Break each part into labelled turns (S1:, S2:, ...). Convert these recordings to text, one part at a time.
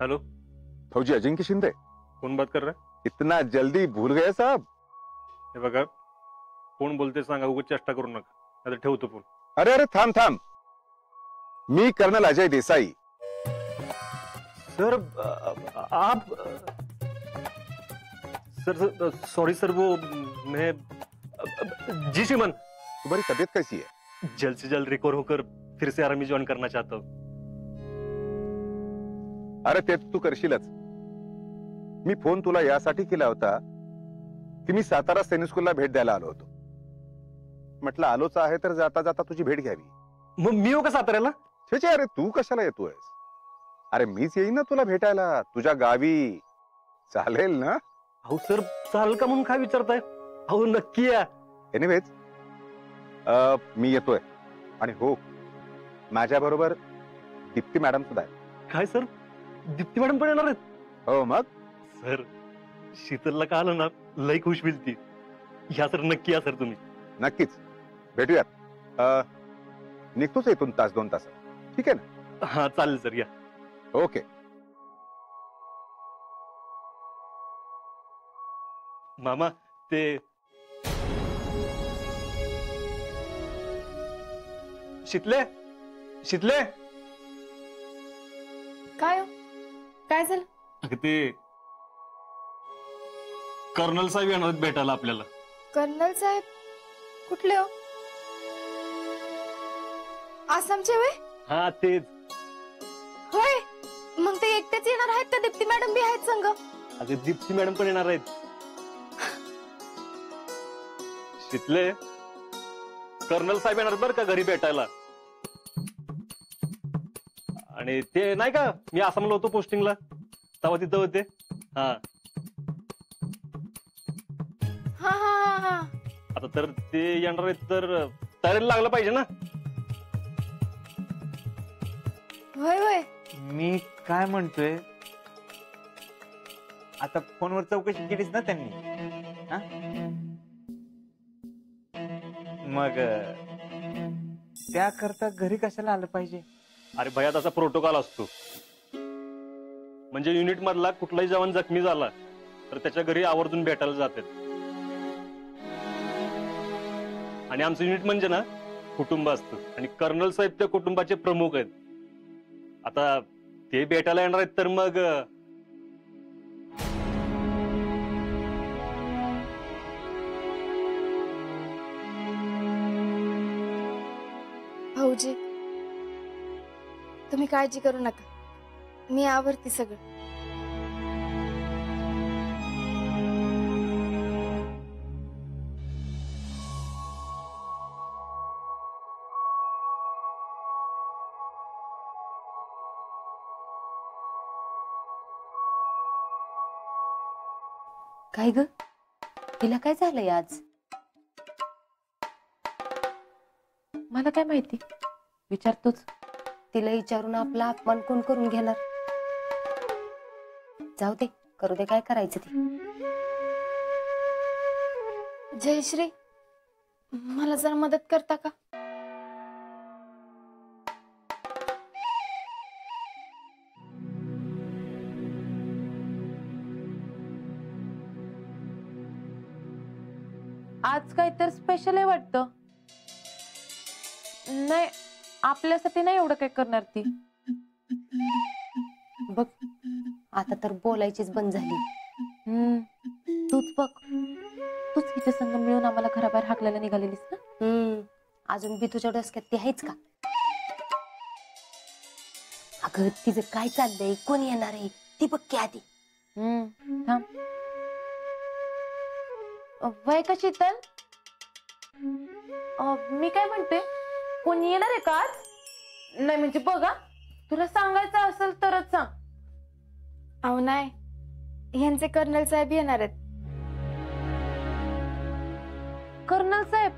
S1: Hello,
S2: फौजी अजिंक्य शिंदे।
S1: कौन बात कर रहा है?
S2: इतना जल्दी भूल गए साहब?
S1: हे बघा, कोण बोलते सांगा, उगाच चेष्टा करू नका, नाहीतर ठेवतो फोन।
S2: अरे अरे थांब थांब, मी कर्नल अजय देसाई।
S1: सर आप सर सॉरी सर, वो मैं जी श्रीमान।
S2: तुम्हारी तबीयत कैसी है?
S1: जल्द से जल्द रिकवर होकर फिर से आर्मी ज्वाइन करना चाहता हूँ।
S2: अरे ते तू करशीलच। मी फोन तुला यासाठी केला होता की मी सातारा सैनिक स्कूलला भेट द्यायला आलो होतो। म्हटलं आलोच आहे तर जाता जाता तुझी भेट घ्यावी।
S1: मग मी येऊ का साताऱ्याला?
S2: छे अरे तू कशाला येतोयस? अरे मीच येईन ना तुला भेटायला तुझ्या गावी, चालेल ना?
S1: अहो सर, चालेल का म्हणून काय विचारताय? अहो नक्की या।
S2: एनिवेज मी येतोय, आणि हो माझ्या बरोबर दीप्ती मॅडम सुद्धा आहे।
S1: काय सर, दीप्ती मॅडम पण येणार आहेत?
S2: हो मग
S1: सर, शीतलला का आलं ना, लई खुश होईल ती। या सर, नक्की या सर तुम्ही।
S2: नक्कीच भेटूयात। निघतोच इथून तास 2 तास, ठीक आहे ना?
S1: हा चालेल सर, या।
S2: ओके।
S1: मामा ते शीतले, शीतले।
S3: काय हो? काय झालं?
S1: अगं ते कर्नल साहेब येणार आहेत भेटायला आपल्याला।
S3: कर्नल साहेब कुठले हो? आसामचे होय?
S1: हा तेच।
S3: होय, मग ते एकटेच येणार आहेत का दीप्ती मॅडम बी आहेत संग?
S1: अगं दीप्ती मॅडम पण येणार आहेत। शीतले, कर्नल साहेब येणार बरं का घरी भेटायला। आणि ते नाही का, मी आसामला होतो पोस्टिंगला, तेव्हा तिथं होते। हा
S3: हा हा हा हा।
S1: आता तर ते येणार आहेत, तर तयारीला लागलं पाहिजे ना।
S3: होय होय।
S4: मी काय म्हणतोय, आता फोनवर चौकशी केलीस ना त्यांनी? हा? मग त्याकरता घरी कशाला आलं पाहिजे?
S1: अरे भया, तसा प्रोटोकॉल असतो। म्हणजे युनिट मधला कुठलाही जवान जखमी झाला तर त्याच्या घरी आवर्जून भेटायला जातात। आणि आमचं युनिट म्हणजे ना कुटुंब असतं, आणि कर्नल साहेब त्या कुटुंबाचे प्रमुख आहेत। आता ते भेटायला येणार आहेत, तर मग
S3: भाऊजी, तुम्ही काळजी करू नका, मी आवरते सगळं।
S5: काय ग, तिला काय झालंय आज? मला काय माहिती, विचारतोच। तिला विचारून आपला अपमान कोण करून घेणार? जाऊ दे, करू दे, काय करायचं ते।
S3: जयश्री, मला जरा मदत करता का?
S5: आज काय तर स्पेशल आहे वाटतं। नाही, आपल्यासाठी नाही एवढं काय करणार ती। बघ, आता तर बोलायचीच बंद झाली। तूच बघ, तूच हिच्या संग मिळून आम्हाला घराबाहेर हाकलायला निघालेलीस ना? अजून बी तुझ्या डोसक्यात ती आहेच का? अगं तिचं काय चाललंय, कोण येणार आहे ती बघ की आधी। थांब, वय का शीतल? मी काय म्हणते, कोणी येणार आहे का आज? नाही म्हणजे बघा, तुला सांगायचं असेल तरच सांग।
S3: अहो नाही, ह्यांचे कर्नल साहेब येणार आहेत।
S5: कर्नल साहेब?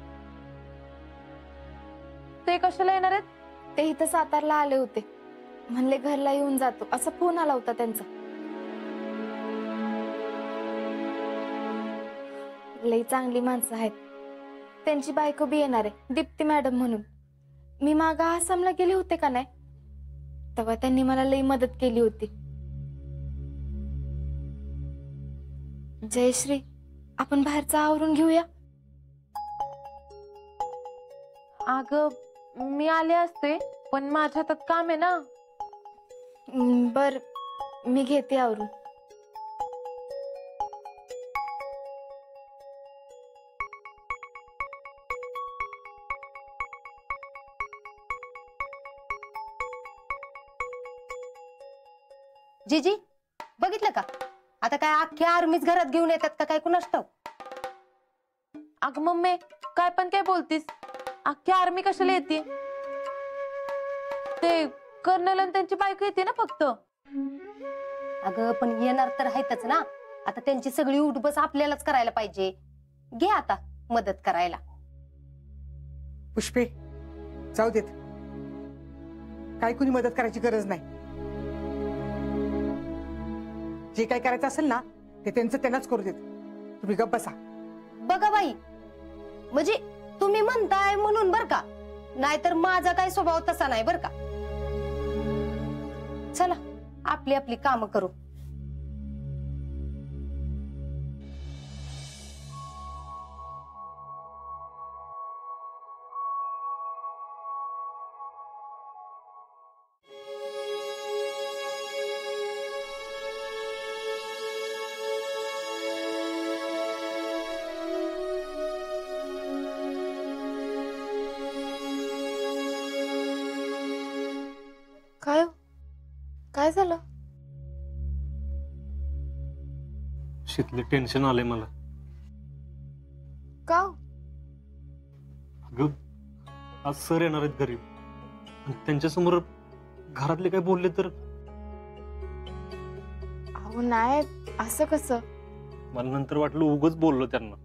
S5: ते कशाला येणार आहेत?
S3: ते इथं सातारला आले होते, म्हणले घरला येऊन जातो, असा फोन आला होता त्यांचा। लई चांगली माणसं आहेत, त्यांची बायको बी येणार आहे, दीप्ती मॅडम म्हणून। मी मागा आसामला गेले होते का नाही, तेव्हा त्यांनी मला लई मदत केली होती। जयश्री, आपण बाहेरचा आवरून घेऊया.
S5: अगं मी आले असते पण माझ्या हातात काम आहे ना.
S3: बर, मी घेते आवरून.
S5: जीजी बघितलं का, आता काय अख्ख्या आर्मीच घरात घेऊन येतात का काय कुणास ठाऊक. अगं मम्मी काय पण काय बोलतीस, अख्खी आर्मी कशाला येते? ते कर्नल आणि त्यांची बायको येते ना फक्त. अगं पण येणार तर आहेतच ना. आता त्यांची सगळी उठबस आपल्यालाच करायला पाहिजे. घे आता मदत करायला.
S6: पुष्पे, जाऊ देत, काय कुणी मदत करायची गरज नाही. जे काय करायचं असेल ना ते त्यांचं त्यांनाच करू देत. तुम्ही गप्प बसा.
S5: बघा बाई, म्हणजे तुम्ही म्हणताय म्हणून बर का, नाहीतर माझा काय स्वभाव तसा नाही बर का. चला आपली आपली कामं करू.
S3: काय हो? काय झालं?
S1: शीतले टेन्शन आलंय मला.
S3: का हो?
S1: अगं आज सर येणार आहेत घरी आणि त्यांच्यासमोर घरातले काय बोलले तर.
S3: अहो नाही, असं कसं?
S1: मला नंतर वाटलं उगाच बोललो त्यांना,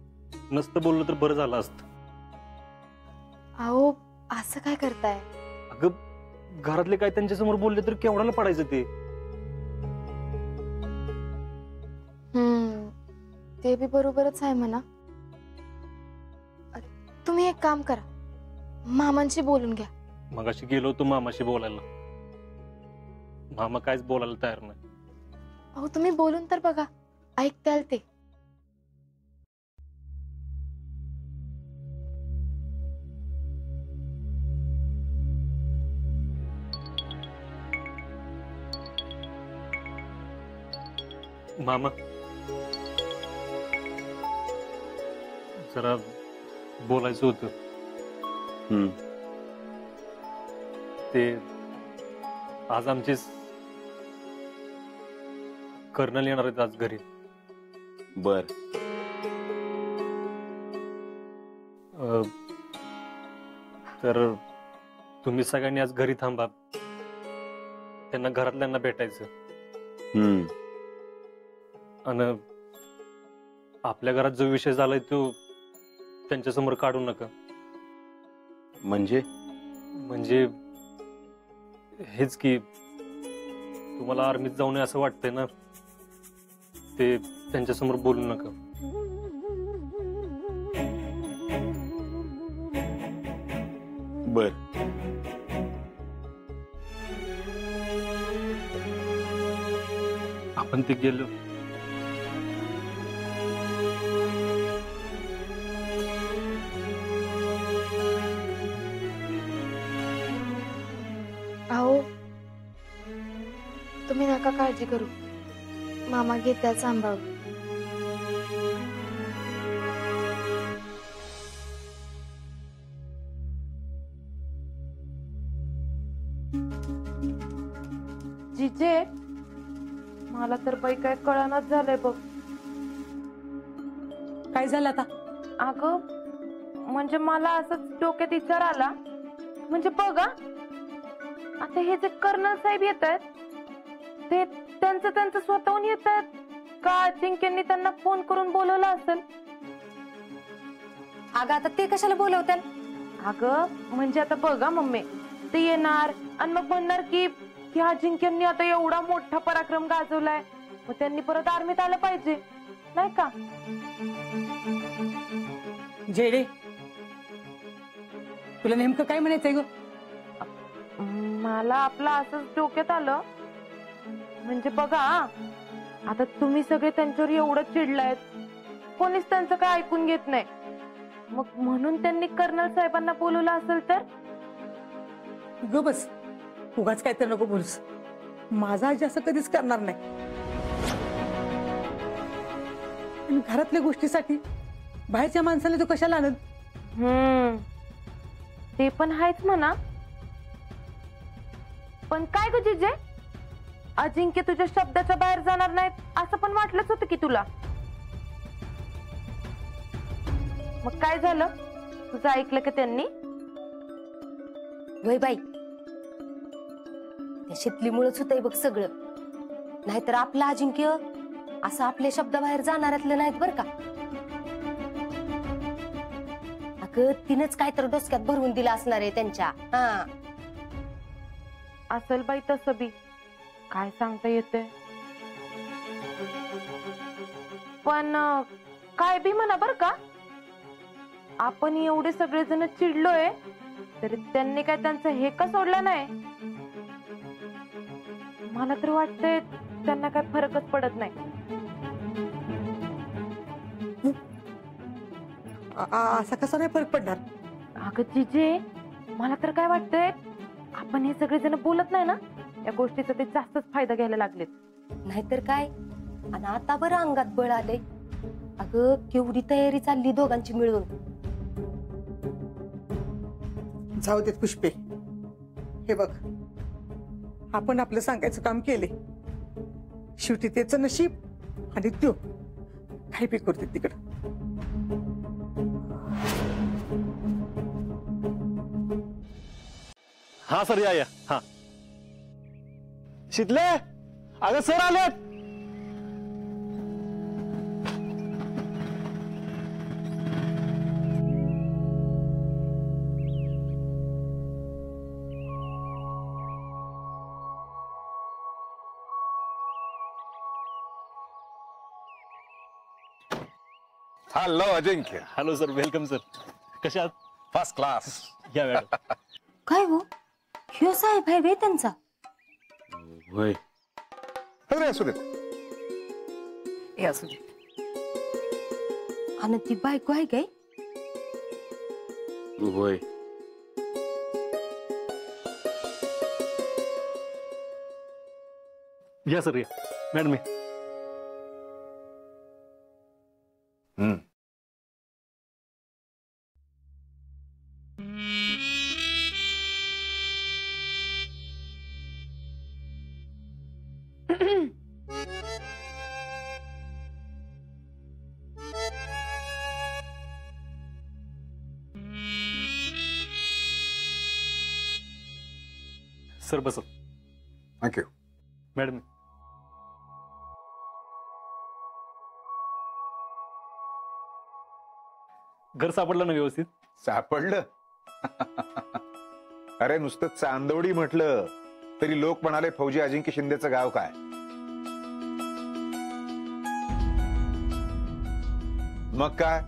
S1: नसतं बोललो तर बरं झालं असतं.
S3: अहो असं काय करताय?
S1: अगं घरातले काय त्यांच्यासमोर बोलले तर केवढ्याला पडायचं ते.
S3: ते बी बरोबरच आहे म्हणा. तुम्ही एक काम करा, मामांशी बोलून घ्या.
S1: मगाशी गेलो होतो मामाशी बोलायला, मामा काहीच बोलायला तयार नाही.
S3: अहो तुम्ही बोलून तर बघा, ऐकताल ते.
S1: मामा जरा बोलायचं होतं. ते आज आमचे कर्नल येणार आहेत आज घरी.
S2: बर.
S1: तर तुम्ही सगळ्यांनी आज घरी थांबा, त्यांना घरातल्यांना भेटायचं. आणि आपल्या घरात जो विषय झालाय तो त्यांच्यासमोर काढू नका.
S2: म्हणजे
S1: हेच की तुम्हाला आर्मीत जाऊ नये असं वाटतंय ना, ते त्यांच्यासमोर बोलू नका.
S2: बर.
S1: आपण ते गेलो.
S3: अहो तुम्ही नका काळजी करू, मामा घेत्या सांभाळून.
S5: जिजे मला तर बाई काय कळानाच झालंय बघ.
S6: काय झालं आता?
S5: अगं म्हणजे मला असंच डोक्यात विचार आला, म्हणजे बघा आता हे जे कर्नल साहेब येत आहेत ते त्यांचं स्वतःहून येत आहेत का अजिंक्यांनी त्यांना फोन करून बोलवलं असेल? अगं आता ते कशाला बोलवतात? अगं म्हणजे आता बघा मम्मी, ते येणार आणि मग म्हणणार की अजिंक्यांनी आता एवढा मोठा पराक्रम गाजवलाय, मग त्यांनी परत आर्मीत आलं पाहिजे नाही का?
S6: जेडे, तुला नेमकं काय म्हणायचंय ग?
S5: मला आपलं असंच डोक्यात आलं, म्हणजे बघा आता तुम्ही सगळे त्यांच्यावर एवढं चिडलायत कोणीच त्यांचं काय ऐकून घेत नाही. मग म्हणून त्यांनी कर्नल साहेबांना बोलवलं असेल तर.
S6: ग बस, उगाच काय तर नको बोलूस. माझा आजी असं कधीच करणार नाही. आणि घरातल्या गोष्टीसाठी बाहेरच्या माणसाला तो कशाला आणत?
S5: ते पण आहेच म्हणा. पण काय ग जिजे, अजिंक्य तुझ्या शब्दाच्या बाहेर जाणार नाहीत असं पण वाटलंच होतं की तुला. मग काय झालं, तुझं ऐकलं का त्यांनी?
S7: वय बाई, त्या शितलीमुळेच होतंय बघ सगळं. नाहीतर आपलं अजिंक्य असं आपल्या शब्दाबाहेर जाणाऱ्यातलं नाहीत बर का. अगं तिनंच काय तर डोसक्यात भरवून दिलं असणार आहे त्यांच्या. हा
S5: असेल बाई तसं बी, काय सांगता येते. पण काय बी म्हणा बर का, आपण एवढे सगळेजण चिडलोय तरी त्यांनी काय त्यांचं हे का सोडलं नाही. मला तर वाटतंय त्यांना काय फरकच पडत नाही.
S6: असा कसा नाही फरक पडणार?
S5: अगं जिजे, मला तर काय वाटतंय, आपण हे सगळेजण बोलत नाही ना, या गोष्टीचा ते जास्तच फायदा घ्यायला लागलेत.
S7: नाहीतर काय. आणि आता बरं अंगात बळ आलंय. अगं केवढी तयारी चालली दोघांची मिळून.
S6: जाऊ देत पुष्पे, हे बघ, आपण आपलं सांगायचं काम केले. शेवटी त्याचं नशीब आणि त्यो काही बी करते तिकडं.
S1: हा सर, या हा. शितले, अगं सर आलेत.
S2: Hello Ajinkya.
S1: Hello sir, welcome sir. कशा आहात?
S2: First class.
S1: या मॅडम.
S7: काय हो, ह्यो साहेब आहे बे त्यांचा?
S1: होय.
S2: अरे असू देत.
S6: हे असू दे.
S7: आणि ती बायको आहे काय?
S1: होय. या सर, या मॅडम. सर बस.
S2: थँक्यू.
S1: मॅडम. घर सापडलं ना व्यवस्थित?
S2: सापडलं. अरे नुसतं चांदवडी म्हटलं तरी लोक म्हणाले फौजी अजिंक्य शिंदेचं गाव काय. मग काय,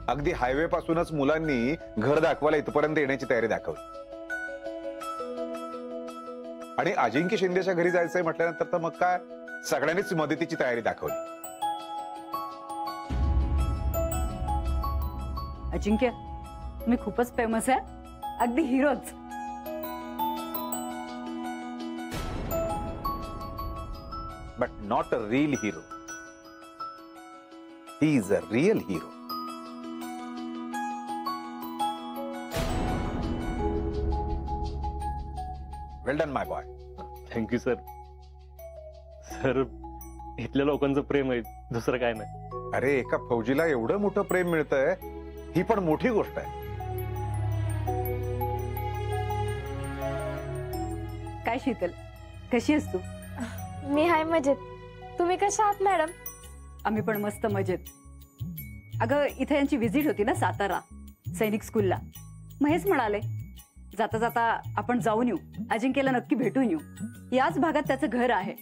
S2: अगदी हायवे पासूनच मुलांनी घर दाखवायला इथपर्यंत येण्याची तयारी दाखवली. आणि अजिंक्य शिंदेच्या घरी जायचंय म्हटल्यानंतर तर मग काय, सगळ्यांनीच मदतीची तयारी दाखवली.
S8: अजिंक्य, तुम्ही खूपच फेमस आहे, अगदी हिरोच.
S2: But not a real hero. He is a real hero. Well done my boy.
S1: Thank you sir. Sir, इथल्या लोकांचं प्रेम आहे, दुसरं काय नाही.
S2: अरे एका फौजीला एवढं मोठं प्रेम मिळतंय, ही पण मोठी गोष्ट आहे.
S8: काय शीतल, कशी आहेस तू?
S3: मी हाय मजेत. तुम्ही कशा आहात मॅडम?
S8: आम्ही पण मस्त मजेत. अगं इथे यांची व्हिजिट होती ना सातारा सैनिक स्कूलला. मग हेच म्हणाले, जाता जाता आपण जाऊन येऊ, अजिंक्यला नक्की भेटून येऊ. याच भागात त्याचं घर आहे.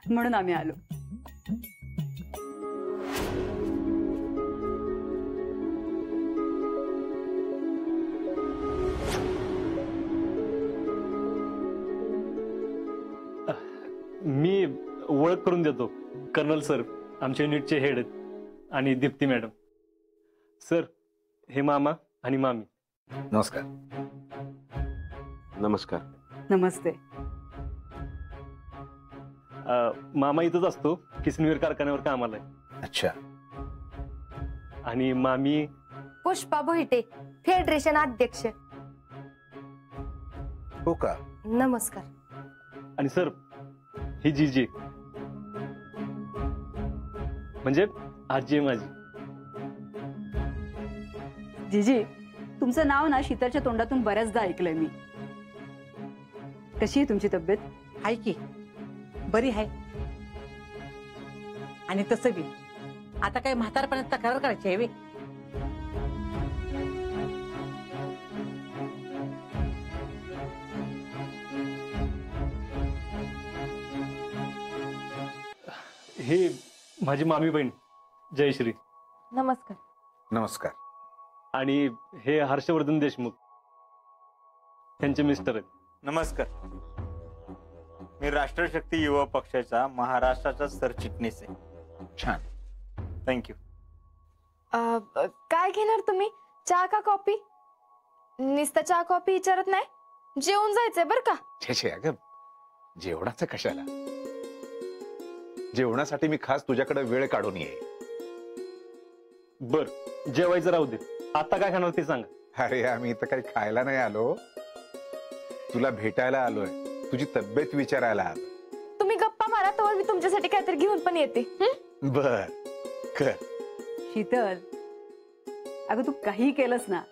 S8: म्हणून आम्ही आलो.
S1: मी ओळख करून देतो. कर्नल सर आमच्या युनिटचे हेड आहेत. आणि दीप्ती मॅडम. सर, हे मामा आणि मामी.
S2: नमस्कार.
S9: नमस्कार.
S8: नमस्ते.
S1: मामा इथंच असतो, किसनवीर कारखान्यावर कामाला आहे.
S2: अच्छा.
S1: आणि मामी
S7: पुष्पा भोईटे, फेडरेशन अध्यक्ष.
S2: हो का?
S7: नमस्कार.
S1: आणि सर, ही जीजी म्हणजे आजी आहे माझी.
S8: जीजी, तुमचं नाव ना शीतलच्या तोंडातून बऱ्याचदा ऐकलंय मी. कशी आहे तुमची तब्येत?
S6: आहे की, बरी आहे. आणि तसं बी आता काय म्हातारपणात तक्रार करायची आहे वे?
S1: हे माझी मामी बहीण जयश्री.
S3: नमस्कार.
S2: नमस्कार.
S1: आणि हे हर्षवर्धन देशमुख, त्यांचे मिस्टर आहेत.
S4: नमस्कार. मी राष्ट्रशक्ती युवा पक्षाचा महाराष्ट्राचा सरचिटणीस आहे.
S2: छान.
S4: थँक्यू.
S3: काय घेणार तुम्ही, चहा का कॉफी? नुसतं चहा कॉफी विचारत नाही, जेवून जायचंय बर का?
S2: छे अगं, जेवणाचं कशाला? जेवणासाठी मी खास तुझ्याकडे वेळ काढून येईल.
S1: बर, जेवायचं राहू दे. आता काय खाणार ते सांगा.
S2: अरे आम्ही इथं काही खायला नाही आलो, तुला भेटायला आलोय, तुझी तब्येत विचारायला आलो.
S3: तुम्ही गप्पा मारा, तेव्हा मी तुमच्यासाठी काहीतरी घेऊन पण येते.
S2: बर कर.
S8: शीतल, अगं तू काही केलंस ना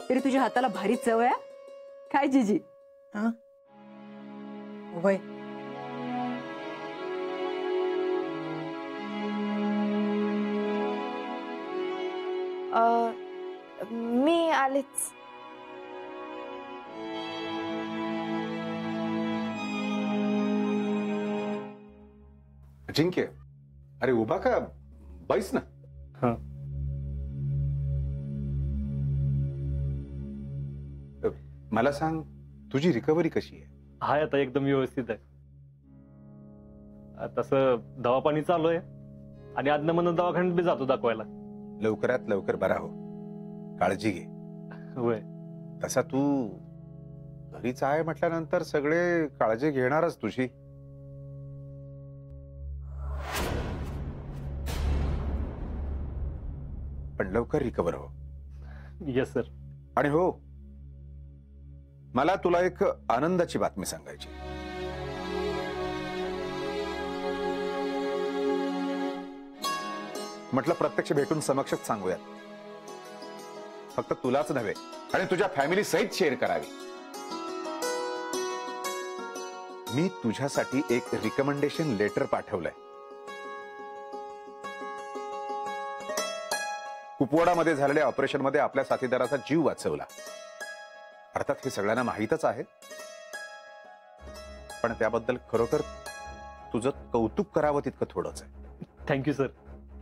S8: तरी तुझ्या हाताला भारी चव आहे. काय जीजी?
S6: वय
S3: मी आलेच.
S2: अजिंक्य, अरे उभा का, बैस ना.
S1: हा.
S2: मला सांग, तुझी रिकव्हरी कशी आहे?
S1: हाय, आता एकदम व्यवस्थित आहे. तसं दवापाणी चालू आहे आणि आदन मन दवाखान्यात बी जातो दाखवायला.
S2: लवकरात लवकर बरा हो, काळजी घे.
S1: होय.
S2: तसा तू घरीच आहे म्हटल्यानंतर सगळे काळजी घेणारच तुझी. पण लवकर रिकवर हो.
S1: Yes sir.
S2: आणि हो, मला तुला एक आनंदाची बातमी सांगायची. म्हटलं प्रत्यक्ष भेटून समक्षच सांगूयात. फक्त तुलाच नव्हे आणि तुझ्या फॅमिली सहित शेअर करावी. मी तुझ्यासाठी एक रिकमेंडेशन लेटर पाठवलंय. कुपवाडामध्ये झालेल्या ऑपरेशन मध्ये आपल्या साथीदाराचा जीव वाचवला. अर्थात हे सगळ्यांना माहीतच आहे, पण त्याबद्दल खरोखर तुझं कौतुक करावं तितकं थोडंच आहे.
S1: Thank you sir.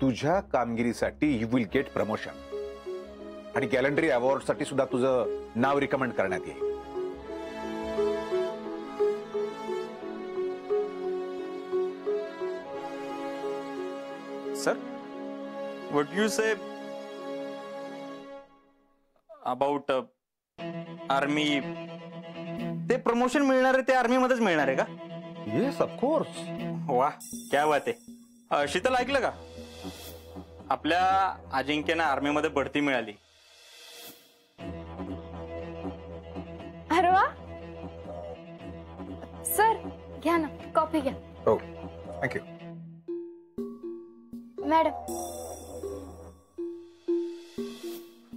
S2: तुझ्या कामगिरीसाठी यू विल गेट प्रमोशन आणि गॅलंडरी अवॉर्ड साठी सुद्धा तुझं नाव रिकमेंड करण्यात येईल.
S4: Sir, what you say about army? ते प्रमोशन मिळणार आहे ते आर्मी मध्येच मिळणार आहे का?
S2: Yes of course.
S4: वा, क्या बात आहे. शीतल, ऐकलं का? आपल्या अजिंक्यना आर्मी मध्ये बढती मिळाली.
S3: अरे वा सर, घ्या ना कॉफी घ्या.
S2: हो, थँक्यू.
S3: मॅडम,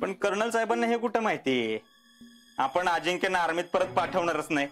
S4: पण कर्नल साहेबांना हे कुठं माहिती? आपण अजिंक्यना आर्मीत परत पाठवणारच नाही.